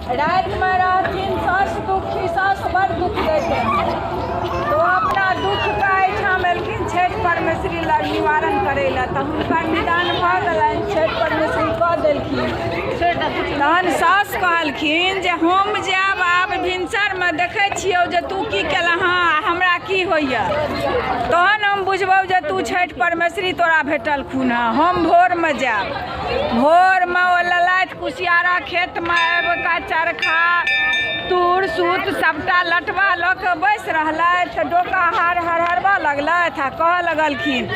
रात में रहथिन सास दुखी, सास बड़ दुख देते तो अपना दुख का एहिठाम एलखिन छठि परमेश्वरी लग निवारण करे ला। तो हुनकर निदान भऽ गेलनि, छठि परमेश्वरी कऽ देलखिन। तहन सास कहलखिन जे हम जायब आब भिनसरमे देखै छियौ जे तू की केलह हँ, हमरा की होइए, तहन हम बुझबौ जे तू छठि परमेश्वरी तोरा भेटलखुन हँ। हम भोरमे जायब, भोरमे ओ ललाटि कुसियारा खेतमे आबि कऽ चरखा तूर सूत सबटा लटवा लऽ कऽ बैसि रहलथि। डोका हरहरबा लगलथि आ कहऽ लगलखिन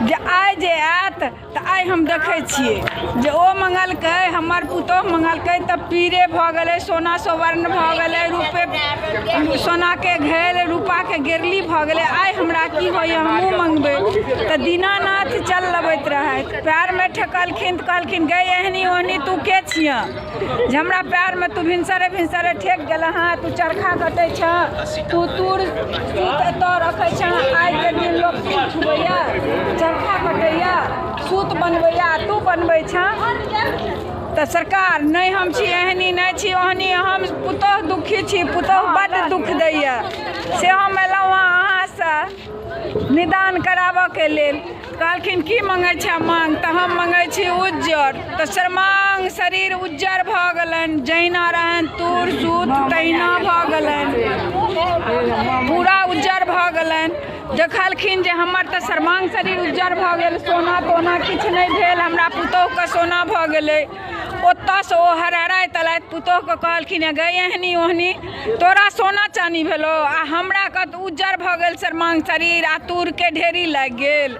जे आइ जे आयत तऽ आइ हम देखै छियै जे ओ मंगलकै, हमर पुतोह मंगलकै तऽ पीरे भऽ गेलै, सोना सोवर्ण भऽ गेलै, रूपे सोनाके घेल रूपाके गिरली भऽ गेलै। आइ हमरा की होइए, हमहूँ मंगबै। तऽ दीनानाथ चल लबैत रहथि, पएरमे ठेकलखिन तऽ कहलखिन गै एहनी ओहनी तू के छियै जे हमरा पएरमे तू भिनसरे भिनसरे ठेक गेलऽ हँ, तू चरखा कटै छऽ, तू तूर सूत एतऽ रखै छऽ। आइके दिन लोक सूत छुबैया, चरखा कटैया, सूत बनबैया, तू बनबै छऽ। तऽ सरकार नहि हम छी एहनी, नहि छी ओहनी, हम पुतोह दुखी छी, पुतोह बड्ड दुख दैया, से हम एलहुँ अहाँसँ निदान कराबऽके लेल। कहलखिन की मँगै छऽ माँग, तऽ हम मँगै छी उज्जर। तऽ सर्वांग शरीर उज्जर भऽ गेलनि, जहिना रहनि तूर सूत तहिना भऽ गेलनि, पूरा उज्जर भऽ गेलनि। देखलखिन जे हमर तऽ सर्वांग शरीर उज्जर भऽ गेल, सोना तोना किछु नहि भेल, हमरा पुतोहके सोना भऽ गेलै। ओतऽसँ ओ हरहराइत अयलथि, पुतोहके कहलखिन गै एहनी ओहनी तोरा सोना चानी भेलो आ हमरा कत उज्जर भऽ गेल सर्वांग शरीर आ तूरके ढेरी लागि गेल।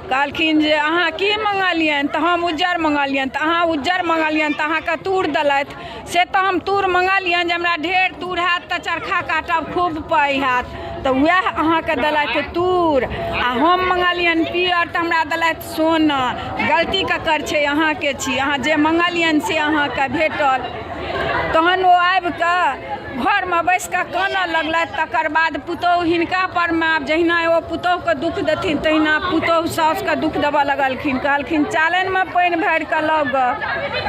कहलखिन जे अहाँ की मंगलियनि, तऽ हम उज्जर मंगलियनि। तऽ अहाँ उज्जर मंगलियनि तऽ अहाँके तूर देलथि, से तऽ हम तूर मंगलियनि जे हमरा ढेर तूर हैत तऽ चरखा काटब खूब पाइ हैत, तऽ वएह अहाँके देलथि तूर। आ हम मंगलियनि पियर तऽ हमरा देलथि सोना। गलती ककर छै, अहाँके छी, अहाँ जे मंगलियनि से अहाँके भेटल। तहन ओ आबि कऽ घरमे बैसि कऽ कानऽ लगलथि। तकर बाद पुतोहु हिनका परमे आब जहिना ओ पुतोहुके दुख देथिन तहिना पुतोहु साउसके दुख देबऽ लगलखिन। कहलखिन चालनिमे पानि भरि कऽ लऽ ग,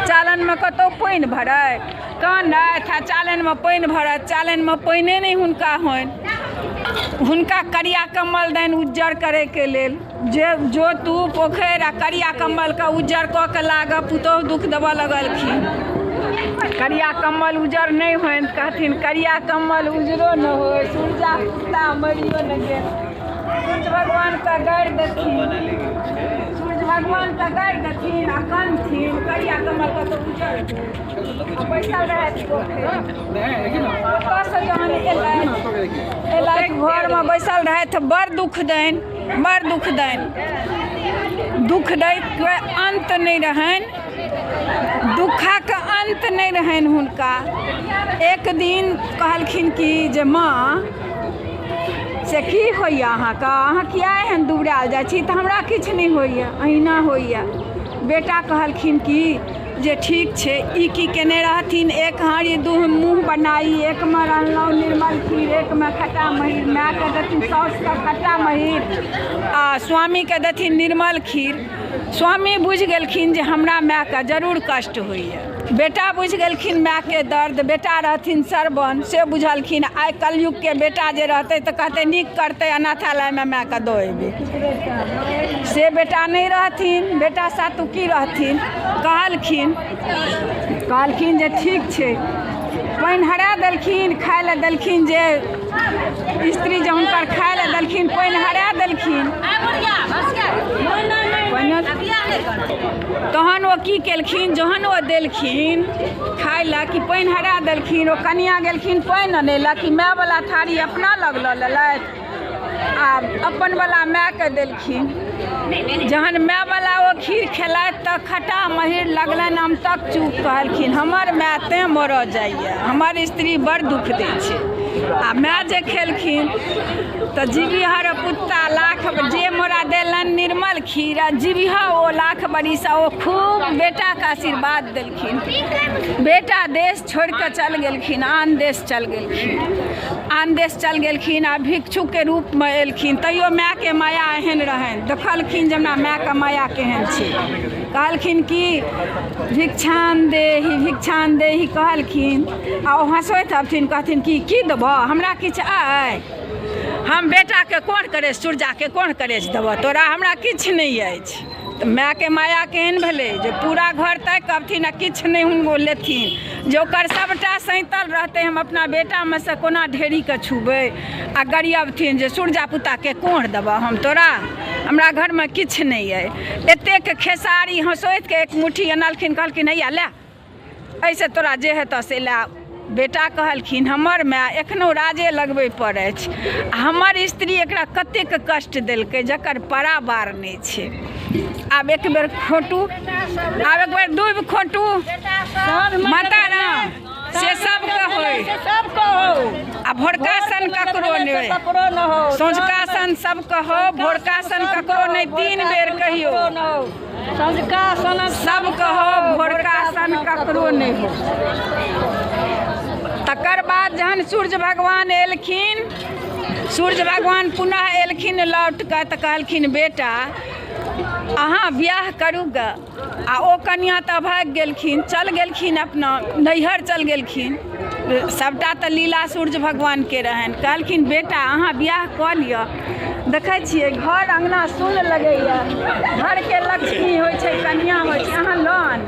चालनिमे कतहु पानि भरै, कानथि आ चालनिमे पानि भरत, चालनिमे पानिए नहि हुनका होनि। हुनका करिया कम्बल दनि उज्जर करैके लेल, जे जो तू पोखरि आ करिया कम्बलके उज्जर कऽ के लागऽ। पुतोहु दुख देबऽ लगलखिन, करिया कम्बल उज्जर नहीं होइन। कहथिन करिया कम्बल उजरो न हो, सूरजा कुत्ता मरियो न गेल। सूर्य भगवान का गाड़ि देथिन, सूर्य भगवान का गाड़ि देथिन आ कनथिन करिया कम्बल का तो उजर बैसल रहथि ओतऽसँ जहन एलथि घरमे बैसल रहथि। बड़ दुख दनि, बड़ दुख दनि, दुख दैके अंत नहीं रहनि, दुखक अंत नहीं रहनि हुनका। एक दिन कहलखिन कि जे माँ से की होइए अहाँके, अहाँ किया एहन दुबरायल जाइ छी। तऽ हमरा किछु नहीं होइए, अहिना होइए। बेटा कहलखिन कि जे ठीक छै, ई की केने रहथिन, एक हांडी दूह मुँह बनाई, एक में रहलहुँ निर्मल खीर, एक में खट्टा महीर। मायके देथिन साउसके खट्टा महीर आ स्वामीके देथिन निर्मल खीर। स्वामी बुझि गेलखिन जे हमरा मायके जरूर कष्ट होइए। बेटा बुझि गेलखिन मायके दर्द, बेटा रहथिन सरवन, से बुझलखिन। आइ कलयुगके बेटा जे रहतै तऽ कहतै नीक करतै अनाथालयमे मायके दऽ अयबै। से बेटा नहीं रहथिन, बेटा सातुकी रहथिन। कहलखिन जे ठीक छै। पानि हरा देलखिन, खाय लए देलखिन, जे स्त्री जे हुनकर खाय लए देलखिन पानि हरा देलखिन। तहन ओ की केलखिन, जहन ओ देलखिन खाय लए कि पानि हरा देलखिन, ओ कनिया गेलखिन पानि आनै लए कि मायवला थारी अपना लग लऽ लेलथि आ अपनवला मायके देलखिन। जहन मायवला ओ खीर खेलथि तऽ खट्टा महीर लगलनि अमतक चूक। कहलखिन हमर माय तेँ मरऽ जाइए, हमर स्त्री बड़ दुख दै छै। आ माय जे खेलखिन तऽ जीविहर पुत्ता लाख, जे मोरा देलनि निर्मल खीर आ जीविहा ओ लाख बरिसा, ओ खूब बेटाके आशीर्वाद देलखिन। बेटा देश छोड़ि कऽ चल गेलखिन, आन देश चल गेलखिन, आन देश चल गेलखिन आ भिक्षुके रूपमे एलखिन। तैयो मायके माया एहन रहनि, देखलखिन जे हमरा मायके माया केहन छै। कहलखिन कि भिक्षान देही कहलखिन आ ओ हँसैत हथिन कहथिन कि की देबऽ हमरा किछु आइ हम बेटाके कोन करे सूर्याके कोन करे देबऽ तोरा हमरा किछु नहीं अछि तऽ मायके माया केहन भेलै जे पूरा घर तक कहथिन आ किछु नहीं हुनको लेथिन जे ओकर सबटा सैतल रहतै हम अपना बेटामे से कोना ढेरीके छुबै आ गरियबथिन जे सूर्या पुताके कोढ़ देबऽ हम तोरा हमरा घरमे किछु नहीं अइ एतेक खेसारी हँसोतिके एक मुट्ठी अनलखिन कहलखिन हैया ले ऐसे तोरा जे हेतऽ से ला बेटा कहलखिन हमर माय एखनो राजे लगबै पर अछि हमर स्त्री एकरा कतेक कष्ट देलकै जकर पराबार नहि छै आब एक बेर खोटू आब एक बेर दूब खोटू माता राम से सब कहो आ भोरका सन ककरो नहीं सँझुका सन सब कहो भोरका सन ककरो नहीं 3 बेर कहियो सँझुका सन सब कहो भोरका सन ककरो नहीं हो। तकर बाद जहन सूर्य भगवान एलखिन सूर्य भगवान पुनः एलखिन लौट कऽ तऽ कहलखिन बेटा अहाँ बियाह करू ग आ ओ कन्या तऽ भागि गेलखिन चल गेलखिन अपना नैहर चल गेलखिन सबटा तऽ लीला सूर्य भगवानके रहनि कहलखिन बेटा अहाँ बियाह कऽ लिअ देखै छियै घर अङ्गना सुन लगैए घरके लक्ष्मी होइ छै कन्या होइ छै अहाँ लन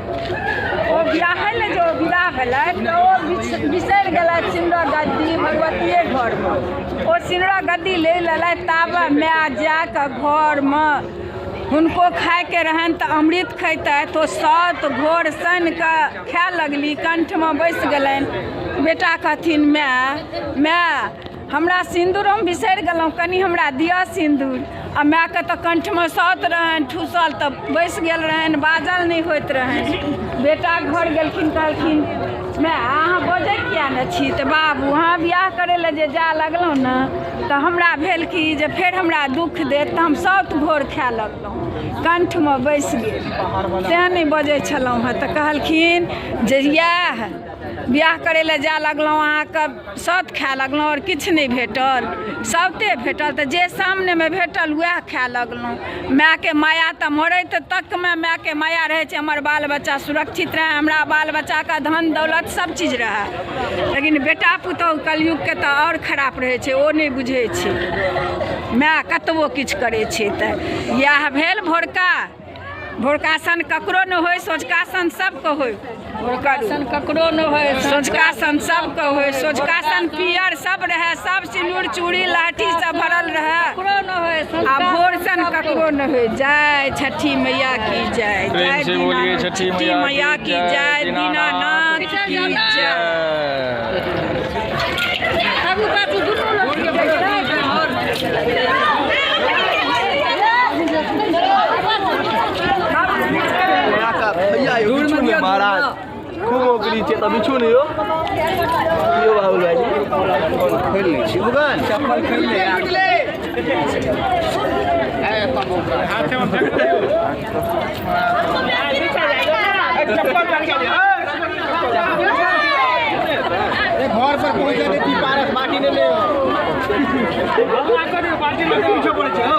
ओ बियाहै लए जे विदा भेलथि तऽ ओ बिसरि गेलथि सिंदूर गद्दी भगवतिये घरमे ओ सिंदूर गद्दी ले लेलथि ताबे माय जाकऽ घरमे हुनको खायके रहनि तऽ अमृत खैतथि तो सात घोर सन कऽ खाय लगली कंठमे बैसि गेलनि बेटा कहथिन माय हमरा सिंदूर हम बिसरि गेलहुँ कनि हमरा दिअ सिंदूर आ मायके तऽ कंठमे सात रहनि ठूसल तऽ बैसि गेल रहनि बाजल नहि होइत रहनि बेटा घर गेलखिन कहलखिन माय अहाँ बजै किया नहि छी तऽ बाबू अहाँ बियाह करै लए जे जा लगलहुँ ने तऽ हमरा भेल कि जे फेर हमरा दुख देत तऽ हम सात घोर खाय लगलहुँ कंठमे बैसि गेल तेँ नहि बजै छलहुँ हँ तऽ कहलखिन जे इएह बियाह करै लए जा लगलहुँ अहाँके सात खाय लगलहुँ आओर किछु नहि भेटल सभते भेटल तऽ जे सामनेमे भेटल वएह खाय लगलहुँ मायके माया तऽ मरैत तकमे मायके माया रहै छै हमर बाल बच्चा सुरक्षित रहै हमरा बाल बच्चाके धन दौलत सब चीज रहै लेकिन बेटा पुतहु कलयुगके तऽ आओर खराब रहै छै ओ नहि बुझै छै माय कतबो किछु करै छै तऽ इएह भेल भोरका सन ककरो नहि होइ सँझुका सन सबके होइ भोरका सन ककरो नहि होइ सँझुका सन सबके होइ सँझुका सन पियर सब रहै सब सिन्दूर चूड़ी लहठी सब भरल रहै आ भोर सन ककरो नहीं हो। जय छठी मैया की जय जय छठी मैया की जय दीनानाथ की जय महाराज खूब ओकरी छै त बिछु नहीं हो यो बाबू भाई खेल ली छी बुगन चप्पल खेल ले ए हाथे में चप्पल पहन के घर पर पहुंचे देती पारस बाटी ने ले बाटी में पीछे पड़े छै हो